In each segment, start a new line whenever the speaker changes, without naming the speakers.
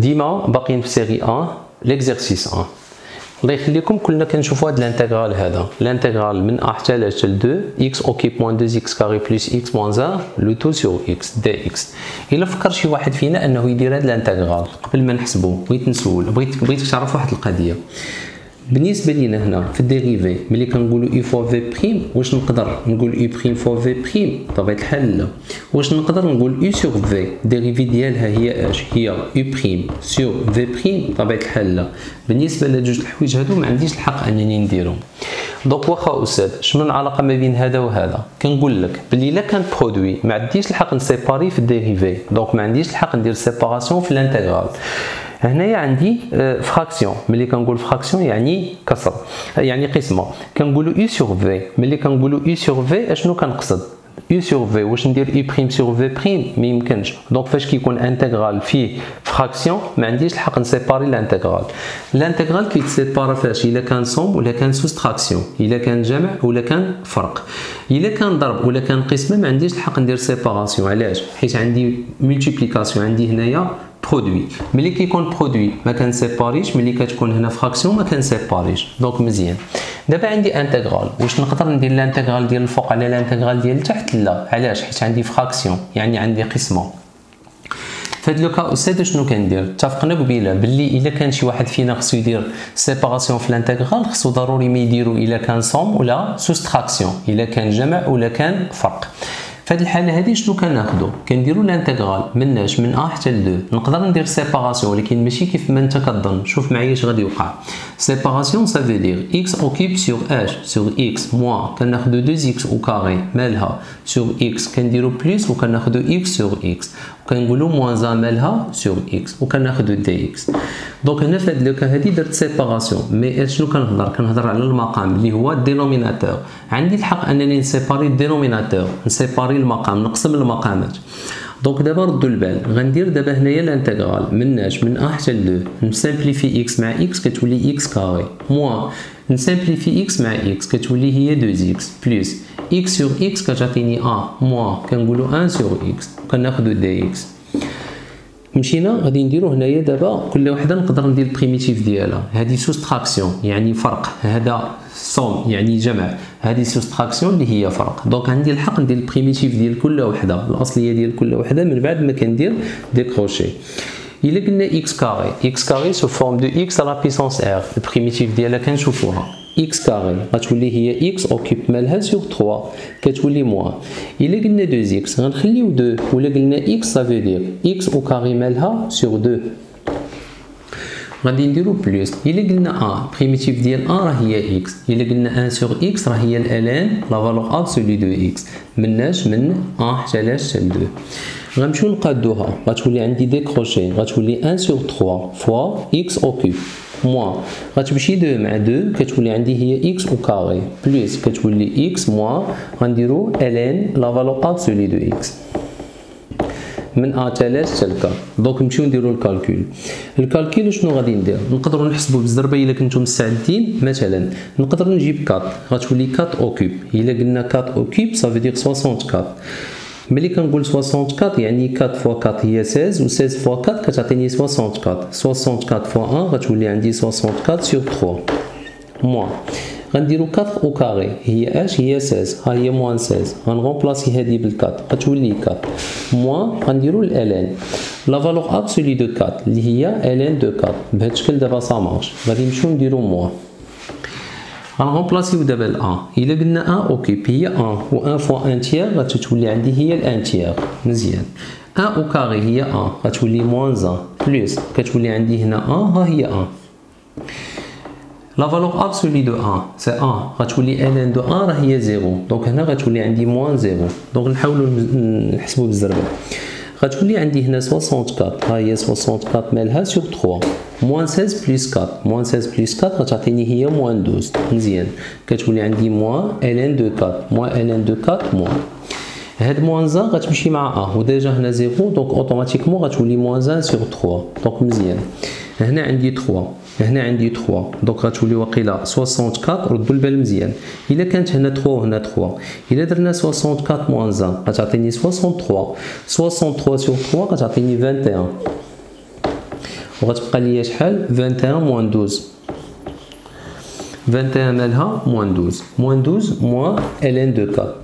ديما باقيين في سيري 1 ليكزيرسيس 1. الله يخليكم كلنا كنشوفوا هذا الانتغرال هذا، الانتغرال من ا حتى ل h ل 2 x اوكيب موان 2 x كاري بلس x موان 1 لو تو سور x دي x. الا فكر شي واحد فينا انه يدير هذا الانتغرال قبل ما نحسبه بغيت نسول، بغيتك تعرف واحد القضيه. بالنسبه لينا هنا في الديريفي ملي كنقولوا اي فوا في بريم، واش نقدر نقول اي بريم فوا في بريم؟ بطبيعه الحال لا. واش نقدر نقول اي سور في الديريفي ديالها هي اش؟ هي اي بريم سور في بريم؟ بطبيعه الحال لا. بالنسبه لجوج الحوايج هادو ما عنديش الحق انني نديرهم. دونك واخا استاذ شنو العلاقه ما بين هذا وهذا؟ كنقول لك بلي الا كان برودوي ما عنديش الحق نسيباري في الديريفي، دونك ما عنديش الحق ندير سيباراسيون في الانتغرال. هنايا عندي فراكسيون، ملي كنقول فراكسيون يعني كسر، يعني قسمه. كنقولوا اي سور في، ملي كنقولوا اي سور في اشنو كنقصد؟ اي سور في واش ندير اي بريم سور في بريم؟ ما يمكنش. دونك فاش كيكون انتغرال فيه فراكسيون ما عنديش الحق نسيباري الانتغرال. الانتغرال كيتسيبارا فاش؟ الا كان صوم ولا كان سوستراكسيون، الا كان جمع ولا كان فرق. الا كان ضرب ولا كان قسمه ما عنديش الحق ندير سيباراسيون. علاش؟ حيت عندي ملتيبليكاسيون، عندي هنايا برودوي. ملي كيكون برودوي ما كنسيباريش، ملي كتكون هنا فراكسيون ما كنسيباريش. دونك مزيان. دابا عندي انتغرال، واش نقدر ندير الانتغرال ديال الفوق على الانتغرال ديال التحت؟ لا. علاش؟ حيت عندي فراكسيون يعني عندي قسمه. فهاد لوكا استاذ شنو كندير؟ اتفقنا قبيله باللي الا كان شي واحد فينا خصو يدير سيباراسيون في الانتغرال خصو ضروري ما يديرو الا كان صوم ولا سوستراكسيون، الا كان جمع ولا كان فرق. في هذه الحاله هذه شنو كناخذوا؟ كنديروا الانتغرال مناش من ا حتى ل 2. نقدر ندير سيباراسيون ولكن ماشي كيف ما انت كظن. شوف معايا اش غادي يوقع. سيباراسيون سا في دير x اوكيب سور h سور x موان كناخذوا 2x او كاري مالها سور x كنديروا بلس وكناخذوا x سور x وكنقولوا موان 1 مالها سور x وكناخذوا دي x. دونك هنا في هاد لوكا هادي درت سيباراسيون، مي شنو كنهضر على المقام اللي هو الدينوميناتور. عندي الحق انني نسيباري الدينوميناتور، نسيباري المقام، نقسم المقامات. دونك دابا ردوا البال، غندير دابا هنايا الانتغرال مناش من ا حتى ل 2 نسامبليفي x مع x كتولي x كاري موان نسامبليفي x مع x كتولي هي 2x بلس x سور x كتعطيني a موان كنقولوا 1 سور x وكناخذوا دي x. مشينا غادي نديرو هنايا دابا كل وحده نقدر ندير البريميتيف ديالها. هذه سوستراكسيون يعني فرق، هذا صوم يعني جمع، هذه سوستراكسيون اللي هي فرق. دونك عندي الحق ندير البريميتيف ديال كل وحده، الاصليه ديال كل وحده من بعد ما كندير ديكروشي. الا قلنا x كاري، x كاري سو فورم دو x على بيسونس r، البريميتيف ديالها كنشوفوها x كاري غتولي هي x اوكيب مالها سور 3 كتولي موان. الا قلنا 2x غنخليو 2 ولا قلنا x صافي دير x او كاري مالها سور 2 غادي نديرو بلس. الا قلنا ا بريميتيف ديال ا راه هي x، الا قلنا 1 سور x راه هي الالان لا فالور ابسولي دو x مناش من ا حتى ل 2. غنمشيو نقادوها غتولي عندي ديكروشي غتولي 1 سور 3 فوا x اوكيب موان غتمشي 2 مع 2 كتولي عندي هي x او كاري بلس كتولي x موان غنديرو ln لا فالور ابسولي دو x من ا حتى ل 4. دونك نمشيو نديرو الكالكول. الكالكول شنو غادي ندير؟ نقدروا نحسبوا بالزربه الا كنتم مستعدين. مثلا نقدر نجيب 4 غتولي 4 اوكيب، الا قلنا 4 اوكيب صافي دير 64. ملي كنقول 64 يعني 4 فوا 4 هي 16 و 16 فوا 4 كتعطيني 64. 64 فوا 1 غتولي عندي 64 سور 3 موان غنديرو 4 او كاري هي اش؟ هي 16 ها هي موان 16 غنغومبلاسي هادي بال 4 غتولي 4 موان غنديرو الالان لا فالور ابسولي دو 4 اللي هي الان دو 4. بهذا الشكل دابا صا مارش غادي نمشيو نديرو موان غنغومبلاسيو دابا ال 1. الا قلنا 1 اوكيب هي 1 و 1 فوا 1 تيير غتولي عندي هي ال 1 تيير. مزيان 1 او كاري هي 1 غتولي موان 1 بلس كتولي عندي هنا 1 ها هي 1 لا فالور ابسولي دو 1 سي 1 غتولي الان دو 1 راه هي 0. دونك هنا غتولي عندي موان 0. دونك نحاولوا نحسبوا بالزربه غتولي عندي هنا 64 ها هي 64 مالها سور 3 موان 16 بلس 4 موان 16 بلس 4 غتعطيني هي موان 12. مزيان كتولي عندي موان الان دو 4 موان الان دو 4 موان هاد موان 1 غتمشي مع ا وديجا هنا 0 دونك اوتوماتيكمون غتولي موان 1 سور 3. دونك مزيان هنا عندي 3 هنا عندي 3 دونك غتولي واقيلا 64. ردوا البال مزيان الا كانت هنا 3 وهنا 3 الا درنا 64 موان 1 غتعطيني 63 63 سور 3 غتعطيني 21 وغتبقى ليا شحال 21 موان 12. 21 مالها موان 12 موان 12 موان ln دو 4.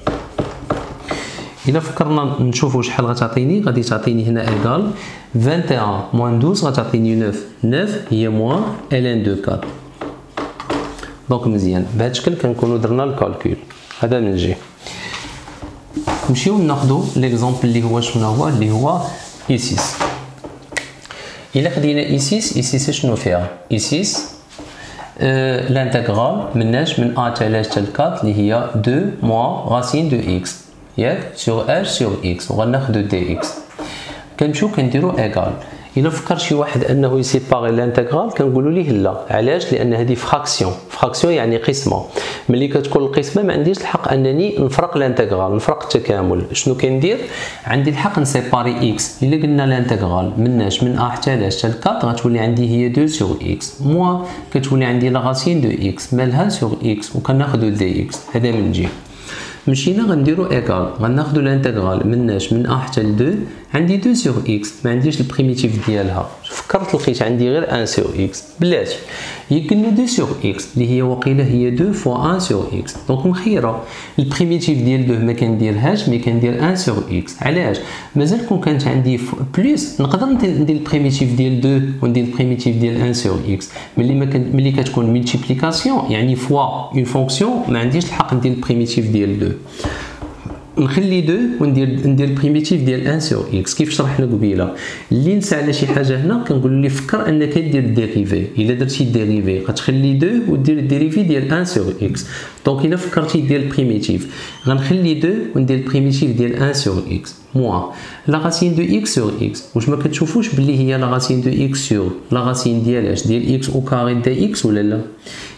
إلا فكرنا نشوفوا شحال غتعطيني، غادي تعطيني هنا إيكال 21 موان 12 غتعطيني 9. 9 هي موان ln دو 4. دونك مزيان بهذا الشكل كنكونوا درنا الكالكول. هذا من جهه. نمشيو ناخذوا ليكزامبل اللي هو شنو هو، اللي هو E6. إلا خدينا E6 شنو فيها؟ E6 l'intégral مناش من A تاع H تاع 4 اللي هي 2 moins racine de x ياك sur H sur x وغناخدو dx. كنمشيو كنديرو إيكال. إلا فكر شي واحد أنه يسيباري الانتغرال كنقولوا ليه لا. علاش؟ لأن هذه فراكسيون. فراكسيون يعني قسمة. ملي كتكون القسمة ما عنديش الحق أنني نفرق الانتغرال، نفرق التكامل. شنو كندير؟ عندي الحق نسيباري إكس. إلا قلنا الانتغرال مناش من أ حتى لاش حتى 4 غتولي عندي هي 2 سور إكس. موا كتولي عندي لا غاسين دو إكس مالها سور إكس وكناخدو دي إكس. هذا من جهة. مشينا غنديرو إيكال، غناخدو الانتغرال مناش من أ حتى ل 2 عندي 2 سور إكس، ما عنديش البريميتيف ديالها. فكرت لقيت عندي غير 1 سور إكس، بلاتي يقلنا 2 سور إكس اللي هي وقيله هي 2 فوا 1 سور إكس، دونك مخيرة البريميتيف ديال 2 ما كنديرهاش مي كندير 1 سور إكس. علاش؟ مازال كون كانت عندي بلوس نقدر ندير البريميتيف ديال 2 وندير البريميتيف ديال 1 سور إكس، ملي كتكون ملتيبليكاسيون يعني فوا اون فونكسيون ما عنديش الحق ندير البريميتيف ديال 2. نخلي 2 وندير البريميتيف ديال 1 سور اكس كيف شرحنا قبيله. اللي نسى على شي حاجه هنا كنقول ليه فكر انك دير الديريفي. الا درتي الديريفي غتخلي 2 ودير الديريفي ديال 1 سور اكس. دونك الا فكرتي دير البريميتيف غنخلي 2 وندير البريميتيف ديال 1 سور اكس موان لا غاسين دو اكس سور اكس. واش ما كتشوفوش باللي هي لا غاسين دو اكس سور لا غاسين ديالاش ديال اكس او كاري دي اكس ولا لا؟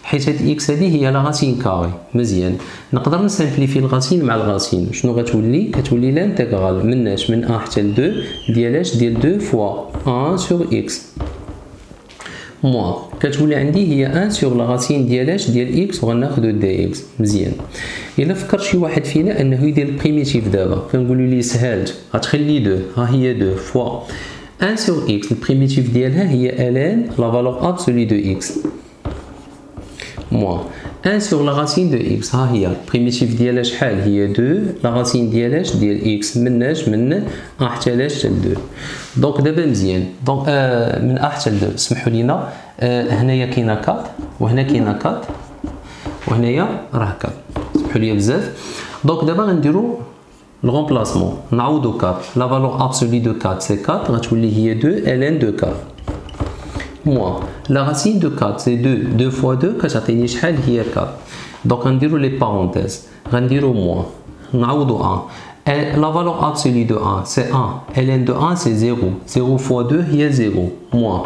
حيت هاد اكس هادي هي لا غاسين كاري. مزيان نقدر نسامبليفي الغاسين مع الغاسين. شنو غتولي؟ كتولي لانتغرال مناش من 1 حتى ل 2 ديالاش ديال 2 فوا 1 سور اكس موان كتولي عندي هي 1 سور لا غاسين ديالاش ديال اكس وغناخدو دي اكس. مزيان الا فكر شي واحد فينا انه يدير البريميتيف دابا كنقولوا ليه سهلت غتخلي 2 ها هي 2 فوا 1 سور اكس البريميتيف ديالها هي ln لا فالور ابسولي دو اكس موان 1 sur la racine de x. ها هي البريميتيف ديالها شحال هي 2 لا غاسين ديالاش ديال x مناش من أ حتى لاش حتى ل 2. دونك دابا مزيان دونك من أ حتى ل 2 سمحوا لينا هنايا كاينه 4 وهنا كاينه 4 وهنايا راه 4 سمحوا لي بزاف. دونك دابا غنديرو الغومبلاسمون نعوضو 4 لا فالور ابسولي دو 4 سي 4 غتولي هي 2 ln دو 4 moins la racine de 4 c'est 2 2 fois 2 كتعطيني شحال هي 4. دونك غنديرو لي بارونتيز غنديرو موان نعوضو 1 la valeur absolue de 1 c'est 1 ln de 1 c'est 0 0 fois 2 هي 0 moins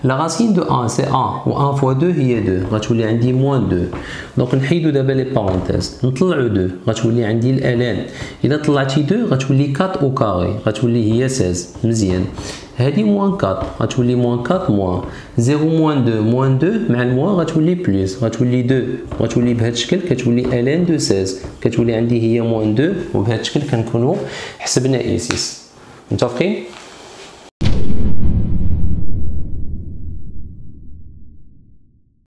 la racine de 1 c'est 1 و 1 fois 2 هي 2 غتولي عندي moins 2. دونك نحيدو دابا لي بارونتيز نطلعو 2 غتولي عندي ln. الا طلعتي 2 غتولي 4 او كاري غتولي هي 16. مزيان هادي موان 4 غتولي موان 4 موان 0 موان 2 موان 2 مع الموان غتولي بلوس غتولي 2 غتولي بهذا الشكل كتولي ln دو 16 كتولي عندي هي موان 2 وبهذا الشكل كنكونوا حسبنا E6. متفقين؟